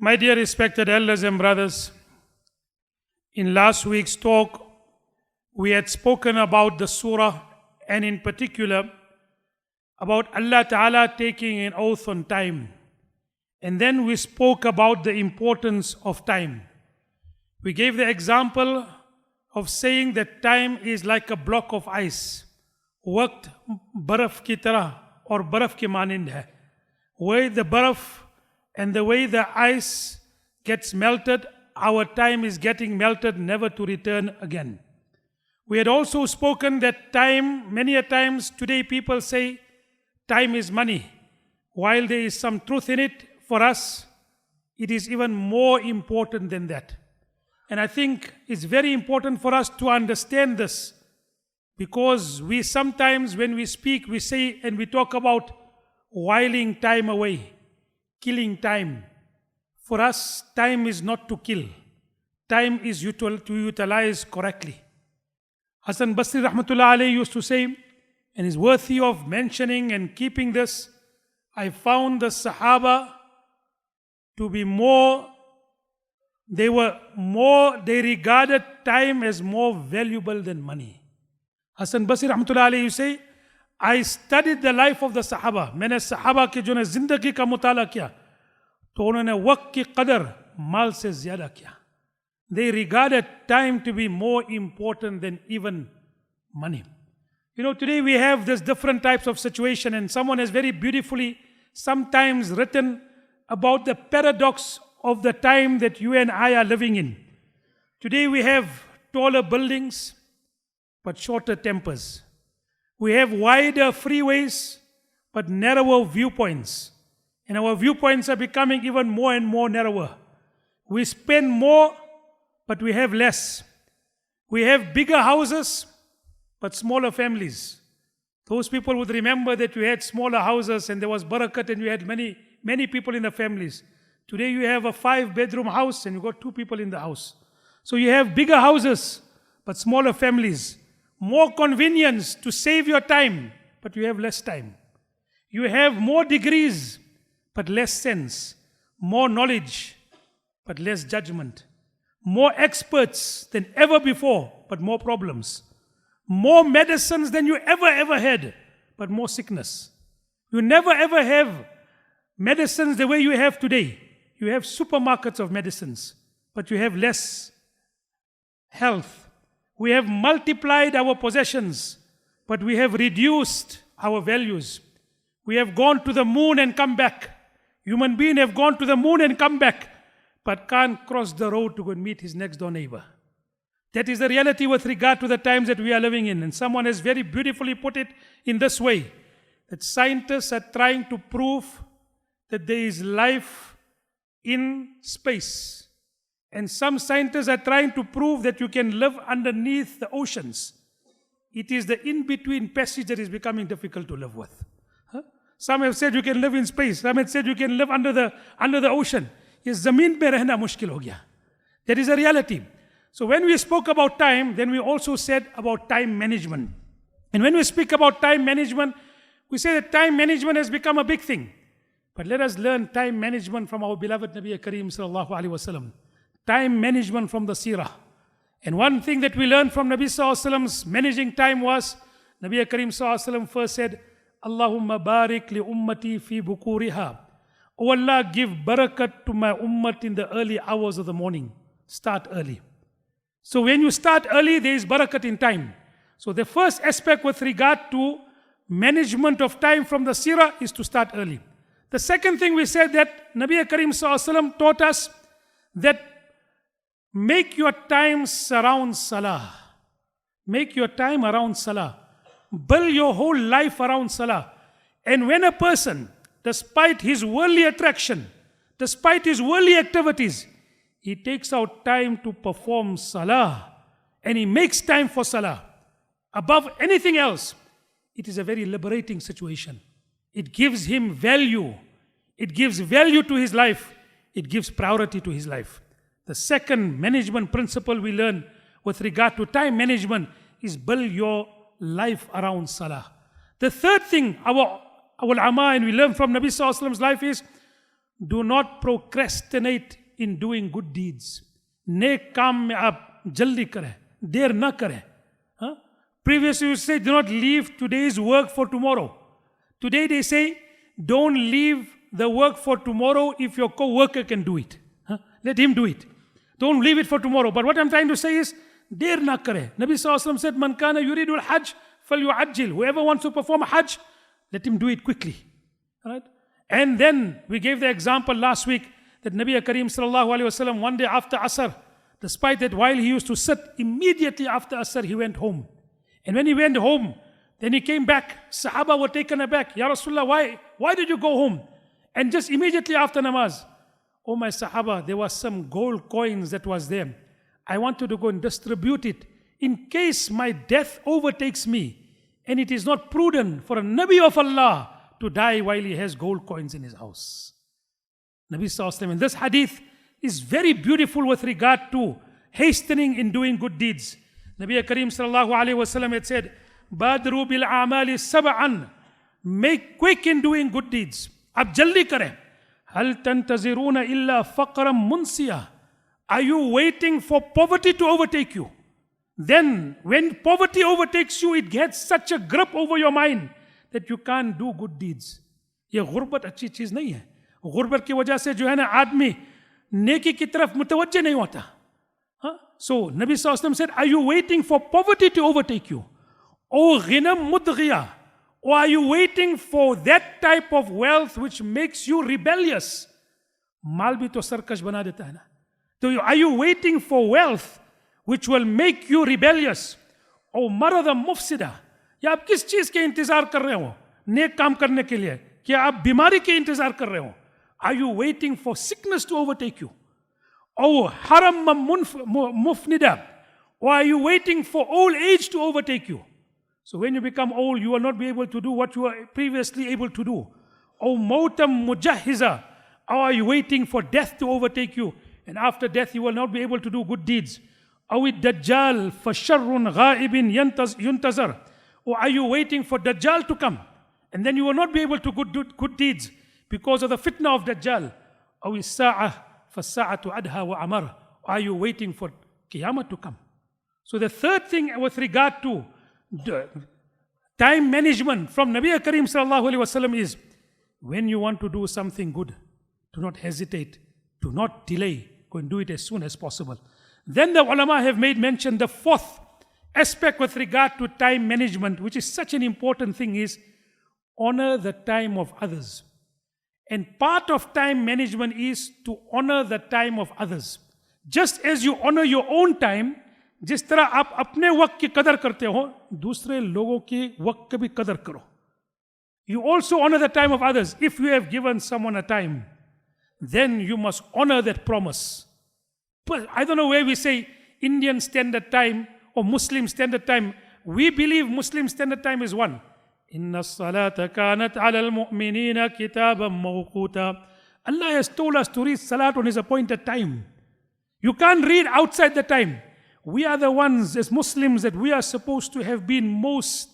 My dear respected elders and brothers, in last week's talk, we had spoken about the surah and in particular about Allah Ta'ala taking an oath on time. And then we spoke about the importance of time. We gave the example of saying that time is like a block of ice. Waqt baraf ki tarah or baraf ke manind hai. Where the baraf and the way the ice gets melted, our time is getting melted, never to return again. We had also spoken that time, many a times today people say time is money. While there is some truth in it, for us, it is even more important than that. And I think it's very important for us to understand this, because we sometimes when we speak, we say and we talk about whiling time away, killing time. For us, time is not to kill. Time is to utilize correctly. Hasan Basri Rahmatullah Alayhi used to say, and is worthy of mentioning and keeping this, I found the Sahaba to be they regarded time as more valuable than money. Hasan Basri Rahmatullah Alayhi used to say, I studied the life of the Sahaba. मैंने Sahaba के जो ने जिंदगी का मुताला किया, तो उन्होंने वक्त की कदर माल से ज़्यादा किया. They regarded time to be more important than even money. You know, today we have this different types of situation, and someone has very beautifully sometimes written about the paradox of the time that you and I are living in. Today we have taller buildings, but shorter tempers. We have wider freeways, but narrower viewpoints. And our viewpoints are becoming even more and more narrower. We spend more, but we have less. We have bigger houses, but smaller families. Those people would remember that you had smaller houses and there was barakat and you had many people in the families. Today you have a 5-bedroom house and you got 2 people in the house. So you have bigger houses, but smaller families. More convenience to save your time, but you have less time. You have more degrees, but less sense. More knowledge, but less judgment. More experts than ever before, but more problems. More medicines than you ever had, but more sickness. You never ever have medicines the way you have today. You have supermarkets of medicines, but you have less health. We have multiplied our possessions, but we have reduced our values. We have gone to the moon and come back. Human beings have gone to the moon and come back, but can't cross the road to go and meet his next door neighbor. That is the reality with regard to the times that we are living in. And someone has very beautifully put it in this way, that scientists are trying to prove that there is life in space. And some scientists are trying to prove that you can live underneath the oceans. It is the in-between passage that is becoming difficult to live with. Some have said you can live in space. Some have said you can live under the ocean. Yes, zameen pe rehna mushkil ho gaya. That is a reality. So when we spoke about time, then we also said about time management. And when we speak about time management, we say that time management has become a big thing. But let us learn time management from our beloved Nabi Kareem sallallahu alaihi wasallam. Time management from the seerah. And one thing that we learned from Nabi sallallahu alaihi wasallam's managing time was, Nabi Kareem sallallahu alaihi wasallam first said, Allahumma barik li ummati fi bukuriha. Oh Allah, give barakat to my ummat in the early hours of the morning. Start early. So when you start early, there is barakat in time. So the first aspect with regard to management of time from the seerah is to start early. The second thing we said that Nabi Kareem sallallahu alaihi wasallam taught us that make your time around salah. Make your time around salah. Build your whole life around salah. And when a person, despite his worldly attraction, despite his worldly activities, he takes out time to perform salah, and he makes time for salah above anything else, it is a very liberating situation. It gives him value. It gives value to his life. It gives priority to his life. The second management principle we learn with regard to time management is build your life around salah. The third thing, our ulama, and we learn from Nabi Sallallahu Alaihi Wasallam's life is, do not procrastinate in doing good deeds. नेक काम में आप जल्दी करें, देर ना करें. Previously you say, do not leave today's work for tomorrow. Today they say, don't leave the work for tomorrow if your co-worker can do it. Let him do it. Don't leave it for tomorrow. But what I'm trying to say is, der na kare. Nabi Sallallahu Alaihi Wasallam said, Man kana yuridul hajj, falyu'ajjil. Whoever wants to perform a hajj, let him do it quickly. Right? And then we gave the example last week that Nabi Kareem Sallallahu Alaihi Wasallam one day after Asr, despite that while he used to sit, immediately after Asr he went home. And when he went home, then he came back. Sahaba were taken aback. Ya Rasulullah, why did you go home? And just immediately after namaz, oh my Sahaba, there was some gold coins that was there. I wanted to go and distribute it in case my death overtakes me. And it is not prudent for a Nabi of Allah to die while he has gold coins in his house. Nabi Sallallahu Alaihi Wasallam. And this hadith is very beautiful with regard to hastening in doing good deeds. Nabi Kareem Sallallahu Alaihi Wasallam had said, Badru bil amali sab'an. Make quick in doing good deeds. Ab jaldi kare. Hal tantaziruna illa faqram munsiya. Are you waiting for poverty to overtake you? Then when poverty overtakes you, it gets such a grip over your mind that you can't do good deeds. ये गुर्बत अच्छी चीज नहीं है. गुर्बत की वजह से जो है ना आदमी नेकी की तरफ मुतवज्जे नहीं होता. So Nabi Sallallahu Alaihi Wasallam said, are you waiting for poverty to overtake you? O ghinam mudghiya. Or are you waiting for that type of wealth which makes you rebellious? Mal bhi to sarkash bana deta hai na. So are you waiting for wealth which will make you rebellious? O marada mufsida. या आप किस चीज के इंतजार कर रहे हो नेक काम करने के लिए? क्या आप बीमारी के इंतजार कर रहे हो? Are you waiting for sickness to overtake you? Oh, haram mufnida. Or are you waiting for old age to overtake you? So when you become old, you will not be able to do what you were previously able to do. Oh, mautam mujahiza. Or are you waiting for death to overtake you? And after death, you will not be able to do good deeds. Aw dajjal fasharrun ghaibin yuntazar. Or are you waiting for Dajjal to come? And then you will not be able to do good deeds because of the fitna of Dajjal. Aw is-sa'ah fas-sa'atu adha wa amar. Are you waiting for Qiyamah to come? So the third thing with regard to time management from Nabi Kareem Sallallahu Alaihi Wasallam is, when you want to do something good, do not hesitate, do not delay, go and do it as soon as possible. Then the ulama have made mention, the fourth aspect with regard to time management, which is such an important thing, is honor the time of others. And part of time management is to honor the time of others. Just as you honor your own time, जिस तरह आप अपने वक्त की कदर करते हो, दूसरे लोगों के वक्त की भी कदर करो. You also honor the time of others. If you have given someone a time, then you must honor that promise. But I don't know where we say Indian Standard Time or Muslim Standard Time. We believe Muslim Standard Time is one. Inna salata kanat ala al-mu'minina kitaban mawquta. Allah has told us to read salat on His appointed time. You can't read outside the time. We are the ones as Muslims that we are supposed to have been most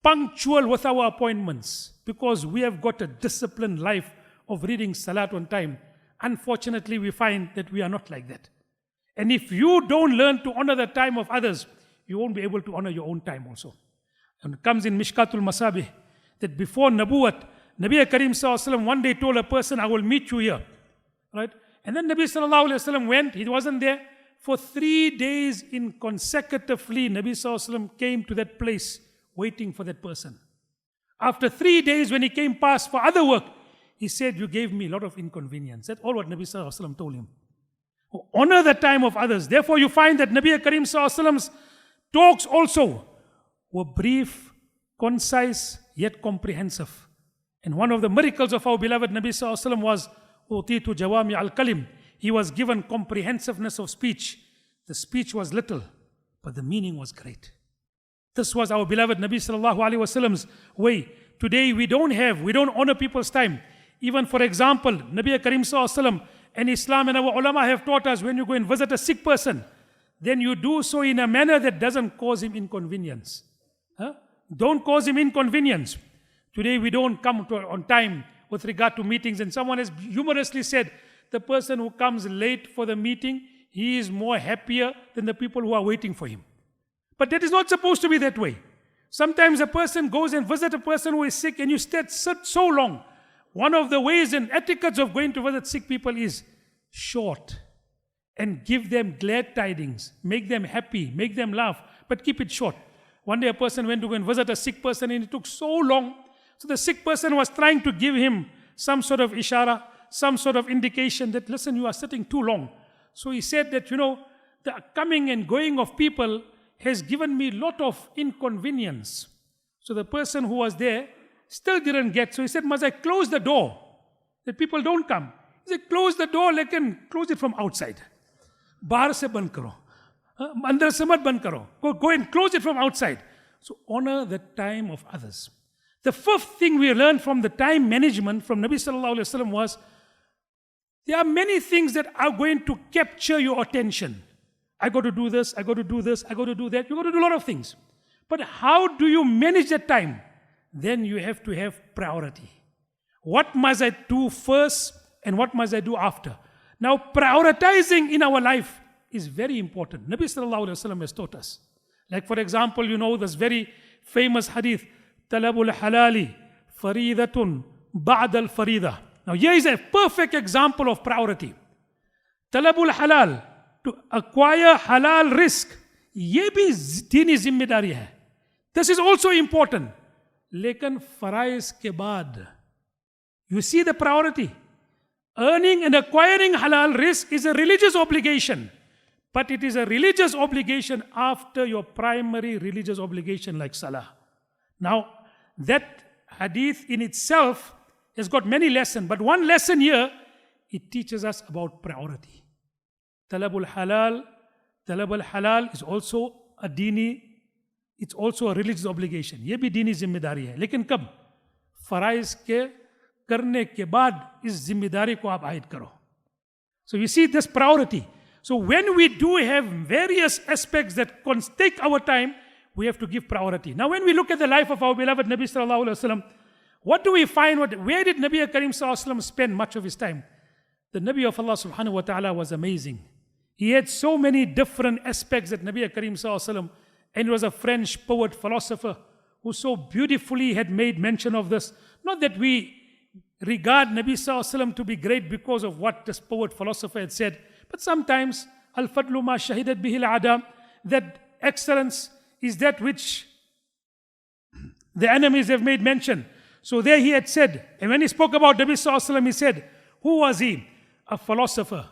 punctual with our appointments because we have got a disciplined life of reading salat on time. Unfortunately, we find that we are not like that. And if you don't learn to honor the time of others, you won't be able to honor your own time also. And it comes in Mishkatul Masabih that before Nabuwat, Nabi Kareem Sallallahu Alaihi Wasallam one day told a person, I will meet you here. Right? And then Nabi Sallallahu Alaihi Wasallam went, he wasn't there. For 3 days in consecutively, Nabi Sallallahu Alaihi Wasallam came to that place waiting for that person. After 3 days when he came past for other work, he said, you gave me a lot of inconvenience. That's all what Nabi Sallallahu Alaihi Wasallam told him. Honor the time of others. Therefore you find that Nabi Kareem Sallallahu Alaihi Wasallam's talks also were brief, concise, yet comprehensive. And one of the miracles of our beloved Nabi Sallallahu Alaihi Wasallam was Utitu Jawami al-Kalim. He was given comprehensiveness of speech. The speech was little, but the meaning was great. This was our beloved Nabi Sallallahu Alaihi Wasallam's way. Today we don't honor people's time. Even for example, Nabi Kareem Sallallahu Alaihi Wasallam and Islam and our ulama have taught us, when you go and visit a sick person, then you do so in a manner that doesn't cause him inconvenience. Don't cause him inconvenience. Today we don't come on time with regard to meetings, and someone has humorously said, the person who comes late for the meeting, he is more happier than the people who are waiting for him. But that is not supposed to be that way. Sometimes a person goes and visits a person who is sick and you sit so long. One of the ways and etiquettes of going to visit sick people is short and give them glad tidings, make them happy, make them laugh, but keep it short. One day a person went to go and visit a sick person and it took so long. So the sick person was trying to give him some sort of ishara, some sort of indication that, listen, you are sitting too long. So he said that, the coming and going of people has given me a lot of inconvenience. So the person who was there still didn't get. So he said, must I close the door that people don't come? He said, close the door, close it from outside. Bahar se band karo. Andar se mat band karo. Go and close it from outside. So honor the time of others. The fifth thing we learned from the time management from Nabi Sallallahu Alaihi Wasallam was, there are many things that are going to capture your attention. I got to do this, I got to do this, I got to do that. You got to do a lot of things. But how do you manage that time? Then you have to have priority. What must I do first and what must I do after? Now, prioritizing in our life is very important. Nabi Sallallahu Alaihi Wasallam has taught us. Like for example, this very famous hadith, Talabul halali faridatun ba'd al-farida. Now here is a perfect example of priority. Talabul halal, to acquire halal risk, ye bhi dini zimmedari hai. This is also important. Lekin faraiz ke baad, you see the priority. Earning and acquiring halal risk is a religious obligation. But it is a religious obligation after your primary religious obligation like salah. Now, that hadith in itself has got many lessons. But one lesson here, it teaches us about priority. Talabul halal is also a dini, it's also a religious obligation. Ye bhi dini zimmedari hai. Lekin kab? Faraiz ke karne ke baad is zimmedari ko aap aid karo. So you see this priority. So when we do have various aspects that take our time, we have to give priority. Now when we look at the life of our beloved Nabi Sallallahu Alaihi Wasallam, what do we find? Where did Nabi Karim Sallallahu Alaihi Wasallam spend much of his time? The Nabi of Allah Subhanahu Wa Ta'ala was amazing. He had so many different aspects that Nabi Karim Sallallahu Alaihi Wasallam, and he was a French poet, philosopher, who so beautifully had made mention of this. Not that we regard Nabi Sallallahu Alaihi Wasallam to be great because of what this poet, philosopher had said, but sometimes, al-fadlu ma shahidat bihi al-adam, that excellence is that which the enemies have made mention. So there he had said, and when he spoke about Nabi Sallallahu Alaihi Wasallam, he said, who was he? A philosopher,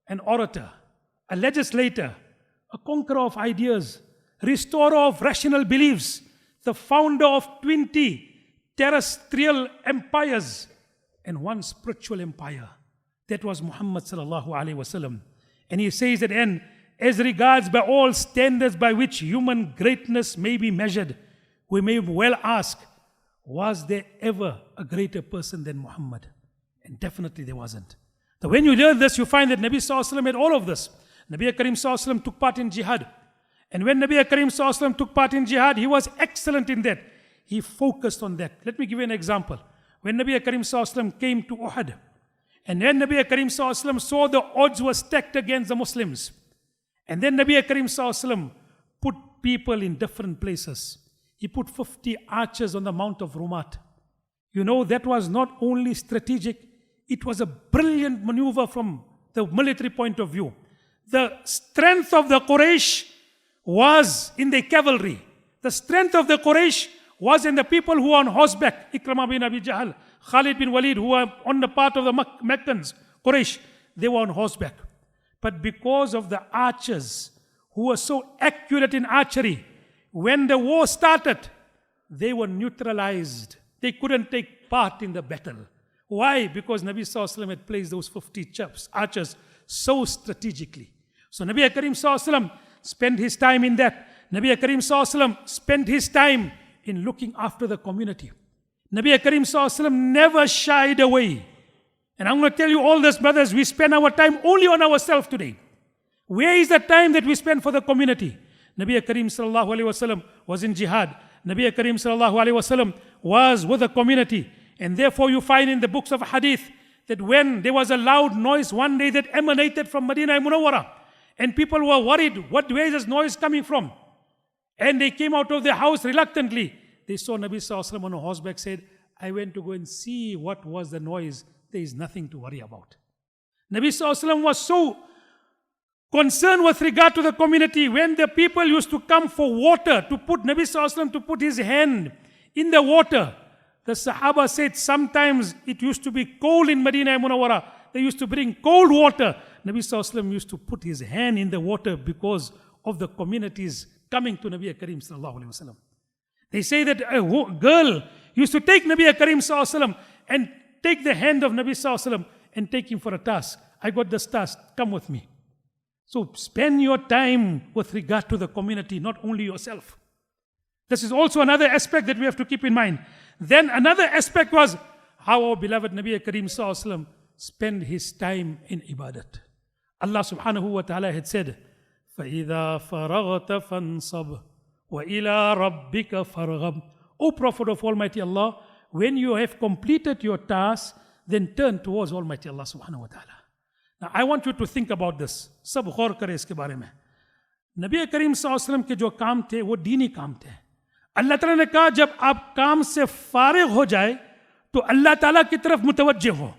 an orator, a legislator, a conqueror of ideas, restorer of rational beliefs, the founder of 20 terrestrial empires and one spiritual empire. That was Muhammad Sallallahu Alaihi Wasallam. And he says at the end, as regards by all standards by which human greatness may be measured, we may well ask, was there ever a greater person than Muhammad? And definitely there wasn't. So when you learn this, you find that Nabi Sallallahu Alaihi Wasallam had all of this. Nabi Karim Sallallahu Alaihi Wasallam took part in jihad. And when Nabi Karim Sallallahu Alaihi Wasallam took part in jihad, he was excellent in that. He focused on that. Let me give you an example. When Nabi Karim Sallallahu Alaihi Wasallam came to Uhud, and then Nabi Karim Sallallahu Alaihi Wasallam saw the odds were stacked against the Muslims. And then Nabi Karim Sallallahu Alaihi Wasallam put people in different places. He put 50 archers on the Mount of Rumat. That was not only strategic, it was a brilliant maneuver from the military point of view. The strength of the Quraysh was in the cavalry. The strength of the Quraysh was in the people who were on horseback. Ikramah bin Abi Jahl, Khalid bin Walid, who were on the part of the Meccans, Quraysh, they were on horseback. But because of the archers who were so accurate in archery, when the war started, they were neutralized. They couldn't take part in the battle. Why? Because Nabi Sallallahu Alaihi Wasallam had placed those 50 archers so strategically. So Nabi Karim Sallallahu Alaihi Wasallam spent his time in that. Nabi Karim Sallallahu Alaihi Wasallam spent his time in looking after the community. Nabi Karim Sallallahu Alaihi Wasallam never shied away. And I'm going to tell you all this, brothers, we spend our time only on ourselves today. Where is the time that we spend for the community? Nabi Karim Sallallahu Alaihi Wasallam was in jihad. Nabi Karim Sallallahu Alaihi Wasallam was with the community. And therefore you find in the books of hadith that when there was a loud noise one day that emanated from Medina Munawwara, and people were worried, where is this noise coming from? And they came out of their house reluctantly. They saw Nabi Sallallahu Alaihi Wasallam on a horseback, said, I went to go and see what was the noise. There is nothing to worry about. Nabi Sallallahu Alaihi Wasallam was so concerned with regard to the community. When the people used to come for water, to put Nabi Sallallahu Alaihi Wasallam to put his hand in the water, the Sahaba said sometimes it used to be cold in Medina Munawwara. They used to bring cold water. Nabi Sallallahu Alaihi Wasallam used to put his hand in the water because of the communities coming to Nabi Karim Sallallahu Alaihi Wasallam. They say that a girl used to take Nabi Karim Sallallahu Alaihi Wasallam and take the hand of Nabi Sallallahu Alaihi Wasallam and take him for a task. I got this task, come with me. So spend your time with regard to the community, not only yourself. This is also another aspect that we have to keep in mind. Then another aspect was how our beloved Nabi Karim Sallallahu Alaihi Wasallam spent his time in ibadat. Allah subhanahu wa ta'ala had said, فَإِذَا فَرَغْتَ فَانْصَبْ وَإِلَىٰ رَبِّكَ فَارْغَبْ. O Prophet of Almighty Allah, when you have completed your task, then turn towards Almighty Allah subhanahu wa ta'ala. Now I want you to think about this. सब गौर करें इसके बारे में. नबी करीम सल्लल्लाहु अलैहि वसल्लम के जो काम थे वो दीनी काम थे. अल्लाह ताला ने कहा जब आप काम से फारिग हो जाए तो अल्लाह ताला की तरफ मुतवज्जे हो.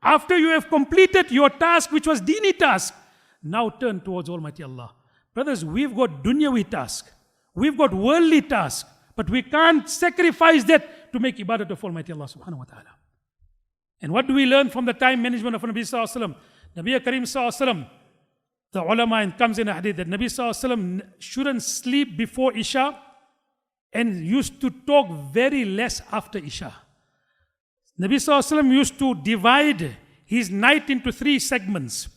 After you have completed your task which was dini task, now turn towards Almighty Allah. Brothers, we've got dunyawi task. We've got worldly task. But we can't sacrifice that to make ibadat of Almighty Allah subhanahu wa ta'ala. And what do we learn from the time management of Nabi sallallahu alaihi wasallam? Nabi Karim sallallahu alaihi wasallam, the ulama, and comes in a hadith that Nabi sallallahu alaihi wasallam shouldn't sleep before Isha and used to talk very less after Isha. Nabi sallallahu alaihi wasallam used to divide his night into 3 segments.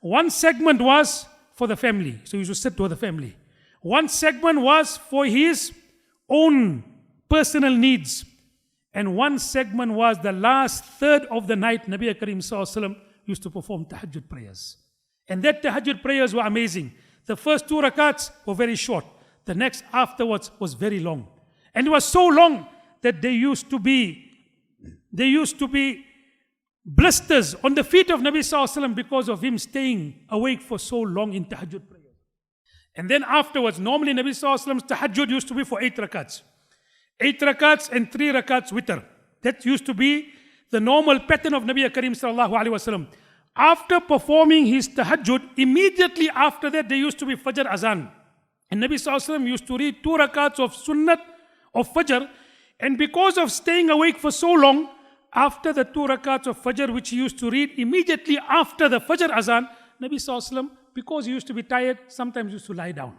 One segment was for the family, so he used to sit with the family. One segment was for his own personal needs. And one segment was the last third of the night, Nabi Karim Sallallahu Alaihi Wasallam used to perform tahajjud prayers. And that tahajjud prayers were amazing. The first 2 rakats were very short. The next afterwards was very long. And it was so long that there used to be blisters on the feet of Nabi Sallallahu Alaihi Wasallam because of him staying awake for so long in tahajjud prayers. And then afterwards, normally Nabi Sallallahu Alaihi Wasallam's tahajjud used to be for 8 rakats. 8 rakats and 3 rakats witr. That used to be the normal pattern of Nabi Karim Sallallahu Alaihi Wasallam. After performing his tahajjud, immediately after that there used to be Fajr Azan. And Nabi Sallallahu Alaihi Wasallam used to read 2 rakats of sunnat of Fajr. And because of staying awake for so long, after the 2 rakats of Fajr which he used to read immediately after the Fajr Azan, Nabi Sallallahu Alaihi Wasallam, because he used to be tired, sometimes used to lie down.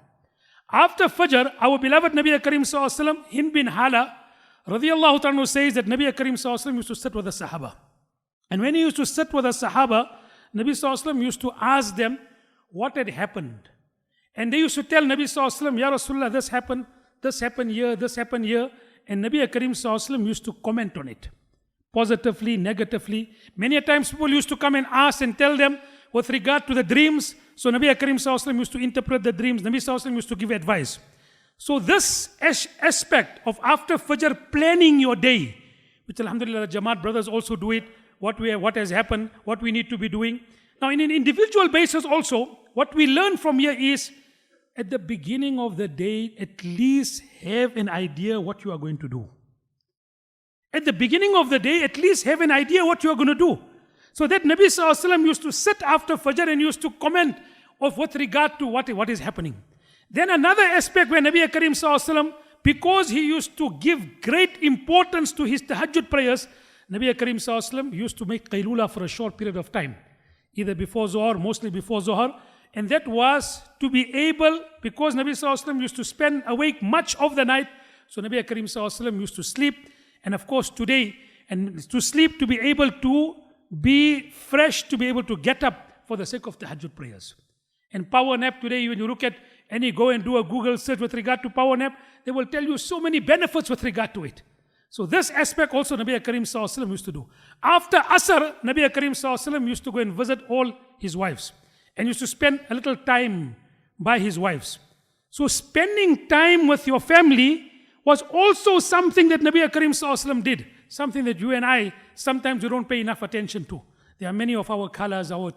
After Fajr, our beloved Nabi Karim Sallallahu Alaihi Wasallam, Hind bin Hala, radiyallahu ta'ala, says that Nabi Karim Sallallahu Alaihi Wasallam used to sit with the Sahaba. And when he used to sit with the Sahaba, Nabi Sallallahu Alaihi Wasallam used to ask them what had happened. And they used to tell Nabi Sallallahu Alaihi Wasallam, Ya Rasulullah, this happened here, this happened here. And Nabi Karim Sallallahu Alaihi Wasallam used to comment on it, positively, negatively. Many a times people used to come and ask and tell them with regard to the dreams. So Nabi Karim Sallallahu Alaihi Wasallam used to interpret the dreams. Nabi Sallallahu Alaihi Wasallam used to give advice. So this aspect of after Fajr planning your day, which alhamdulillah the Jamaat brothers also do it, what has happened, what we need to be doing. Now in an individual basis also, what we learn from here is, at the beginning of the day, at least have an idea what you are going to do. At the beginning of the day, at least have an idea what you are going to do. So that Nabi Sallallahu Alaihi Wasallam used to sit after Fajr and used to comment with regard to what is happening. Then another aspect where Nabi Karim Sallallahu Alaihi Wasallam, because he used to give great importance to his tahajjud prayers, Nabi Karim Sallallahu Alaihi Wasallam used to make qaylula for a short period of time, either before Zohar, mostly before Zohar. And that was to be able, because Nabi Sallallahu Alaihi Wasallam used to spend awake much of the night, so Nabi Karim Sallallahu Alaihi Wasallam used to sleep. And of course today, and to sleep, to be able to be fresh, to be able to get up for the sake of tahajjud prayers. And power nap today, when you look at go and do a Google search with regard to power nap, they will tell you so many benefits with regard to it. So this aspect also Nabi Karim Sallallahu Alaihi Wasallam used to do. After Asr, Nabi Karim Sallallahu Alaihi Wasallam used to go and visit all his wives. And used to spend a little time by his wives. So spending time with your family was also something that Nabi Karim Sallallahu Alaihi Wasallam did. something that you and I, sometimes you don't pay enough attention to. There are many of our colors, our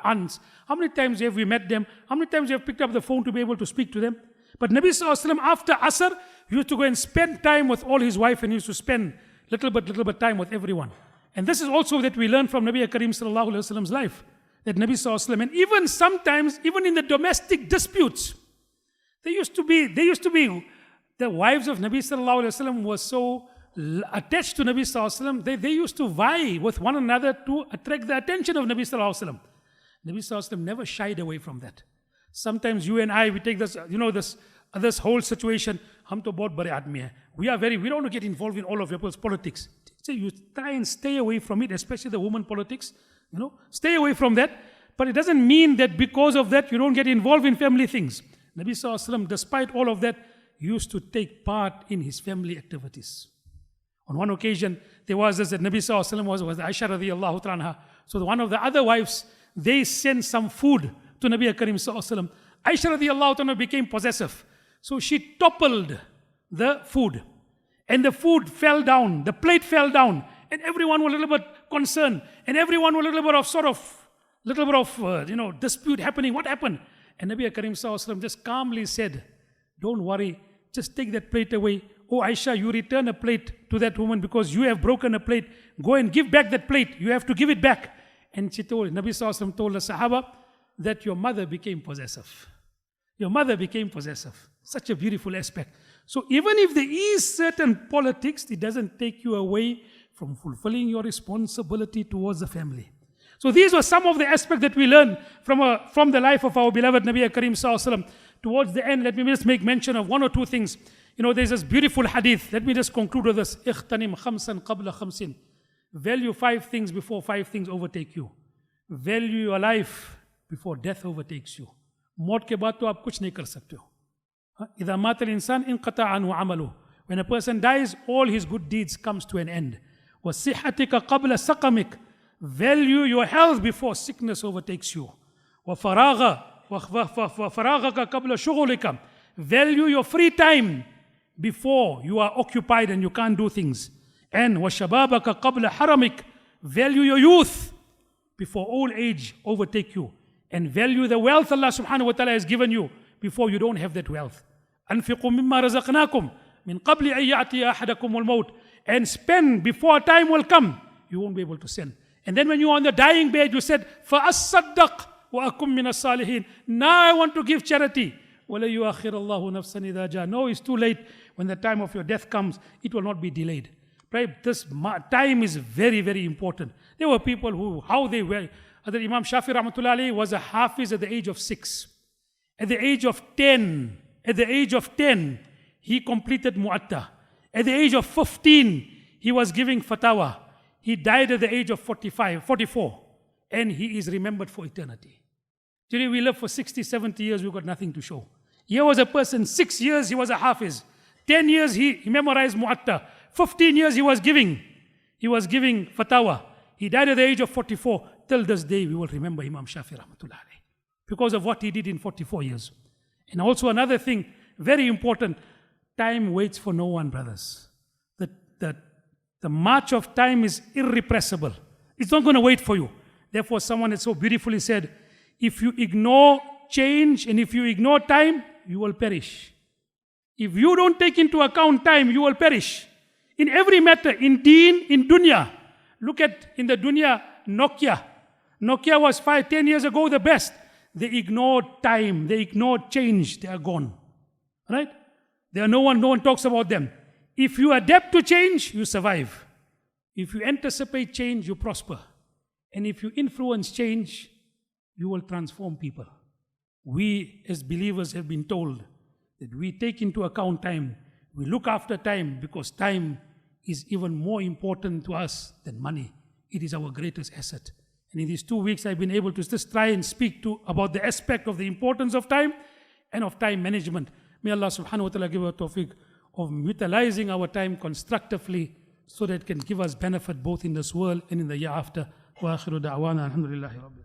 aunts. How many times have we met them? How many times have you picked up the phone to be able to speak to them? But Nabi Sallallahu Alaihi Wasallam, after Asr, he used to go and spend time with all his wife, and he used to spend little bit time with everyone. And this is also that we learn from Nabi Karim Sallallahu Alaihi Wasallam's life. That Nabi Sallallahu Alaihi Wasallam, and even sometimes, even in the domestic disputes, they used to be, the wives of Nabi Sallallahu Alaihi Wasallam were so attached to Nabi Sallallahu Alaihi Wasallam, they used to vie with one another to attract the attention of Nabi Sallallahu Alaihi Wasallam. Nabi Sallallahu Alaihi Wasallam never shied away from that. Sometimes you and I, we take this, this whole situation, hum to bahut bade aadmi hai. We don't want to get involved in all of people's politics. So you try and stay away from it, especially the woman politics. Stay away from that. But it doesn't mean that because of that, you don't get involved in family things. Nabi Sallallahu Alaihi Wasallam, despite all of that, used to take part in his family activities. On one occasion, there was this that Nabi Sallallahu Alaihi Wasallam was Aisha radiallahu anha. So one of the other wives, they sent some food to Nabi Karim Sallallahu Alaihi Wasallam. Aisha radiallahu anha became possessive. So she toppled the food. And the food fell down, the plate fell down. And everyone was a little bit concerned. And everyone was a little bit of dispute happening. What happened? And Nabi Karim Sallallahu Alaihi Wasallam just calmly said, don't worry, just take that plate away. Oh Aisha, you return a plate to that woman because you have broken a plate. Go and give back that plate. You have to give it back. And Nabi Sallallahu Alaihi Wasallam told the Sahaba that your mother became possessive. Your mother became possessive. Such a beautiful aspect. So even if there is certain politics, it doesn't take you away from fulfilling your responsibility towards the family. So these were some of the aspects that we learn from the life of our beloved Nabi Karim Sallallahu Alaihi Wasallam. Towards the end, let me just make mention of one or two things. There's this beautiful hadith. Let me just conclude with this. اغتنم خمسا قبل خمسين. Value 5 things before 5 things overtake you. Value your life before death overtakes you. मौत के बाद तो आप कुछ नहीं कर सकते हो. إذا مات الإنسان انقطع عنه عمله. When a person dies, all his good deeds comes to an end. وصحتك قبل سقمك. Value your health before sickness overtakes you. وفراغك قبل شغلك. Value your free time before you are occupied and you can't do things. And وشبابك قبل حرمك. Value your youth before old age overtake you. And value the wealth Allah subhanahu wa ta'ala has given you before you don't have that wealth. أنفقوا مما رزقناكم من قبل أن يأتي أحدكم الموت. And spend before time will come. You won't be able to send. And then when you're on the dying bed, you said, فَأَصَّدَّقْ وَأَكُمْ مِنَ الصَّالِحِينَ. Now I want to give charity. وَلَا يُؤَخِّرَ اللَّهُ نَفْسًا إِذَا جَاءَ. No, it's too late. When the time of your death comes, it will not be delayed. Right? This time is very, very important. There were people who, how they were. Imam Shafi rahmatullahi alayhi was a hafiz at the age of 6. At the age of 10, he completed Mu'atta. At the age of 15, he was giving fatwa. He died at the age of 44. And he is remembered for eternity. Today we live for 60, 70 years, we've got nothing to show. Here was a person, 6 years he was a hafiz. 10 years he memorized Mu'atta. 15 years he was giving fatwa. He died at the age of 44. Till this day we will remember Imam Shafi rahmatullahi alayhi because of what he did in 44 years. And also another thing, very important, time waits for no one, brothers. The march of time is irrepressible. It's not going to wait for you. Therefore, someone has so beautifully said, if you ignore change and if you ignore time, you will perish. If you don't take into account time, you will perish. In every matter, in deen, in dunya. Look at, in the dunya, Nokia. Nokia was 5-10 years ago the best. They ignored time, they ignored change, they are gone. Right? No one talks about them. If you adapt to change, you survive. If you anticipate change, you prosper. And if you influence change, you will transform people. We as believers have been told that we take into account time. We look after time because time is even more important to us than money. It is our greatest asset. And in these 2 weeks, I've been able to just try and speak about the aspect of the importance of time and of time management. May Allah subhanahu wa ta'ala give us tawfiq of utilizing our time constructively so that it can give us benefit both in this world and in the year after. Wa akhiru da'wana alhamdulillahi rabbil.